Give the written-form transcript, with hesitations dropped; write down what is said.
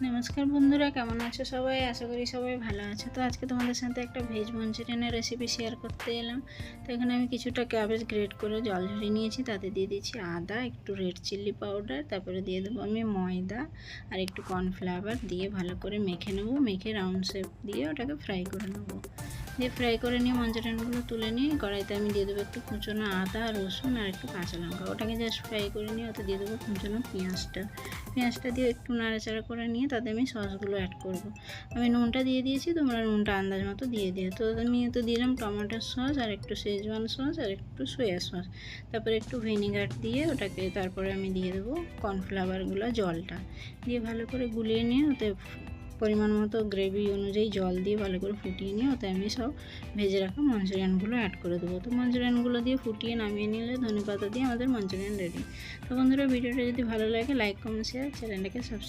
নমস্কার বন্ধুরা, কেমন আছো সবাই? আশা করি সবাই ভালো আছো। তো আজকে তোমাদের সাথে একটা ভেজ মঞ্চুরিয়ানের রেসিপি শেয়ার করতে এলাম। তো এখানে আমি কিছুটা ক্যাবেজ গ্রেট করে জল ঝরিয়ে নিয়েছি, তাতে দিয়ে দিচ্ছি আদা, একটু রেড চিলি পাউডার, তারপরে দিয়ে দেবো আমি ময়দা আর একটু কর্নফ্লাওয়ার দিয়ে ভালো করে মেখে নেবো। মেখে রাউন্ড শেপ দিয়ে ওটাকে ফ্রাই করে নেবো। দিয়ে ফ্রাই করে নিয়ে মঞ্চুরিয়ানগুলো তুলে নিয়ে কড়াইতে আমি দিয়ে দেবো একটু কুচনো আদা, রসুন আর একটু কাঁচা লঙ্কা। ওটাকে জাস্ট ফ্রাই করে নিয়ে ওতে দিয়ে দেবো কুচনো পেঁয়াজটা দিয়ে একটু নাড়াচাড়া করে নিয়ে তাতে আমি সসগুলো অ্যাড করব। আমি নুনটা দিয়ে দিয়েছি, তোমরা নুনটা আন্দাজ মতো দিয়ে দিও। তো আমি তো দিলাম টমেটোর সস আর একটু শেজওয়ান সস আর একটু সয়া সস, তারপরে একটু ভিনিগার দিয়ে ওটাকে তারপরে আমি দিয়ে দেবো কর্নফ্লাওয়ারগুলো, জলটা দিয়ে ভালো করে গুলিয়ে নিয়ে ওতে পরিমাণ মতো গ্রেভি অনুযায়ী জল দিয়ে ভালো করে ফুটিয়ে নিয়ে ওতে আমি সব ভেজে রাখা মঞ্চুরিয়ানগুলো অ্যাড করে দেবো। তো মঞ্চুরিয়ানগুলো দিয়ে ফুটিয়ে নামিয়ে নিলে ধনেপাতা দিয়ে আমাদের মঞ্চুরিয়ান রেডি। তো বন্ধুরা, ভিডিওটা যদি ভালো লাগে লাইক, কমেন্ট, শেয়ার, চ্যানেলটাকে সাবস্ক্রাইব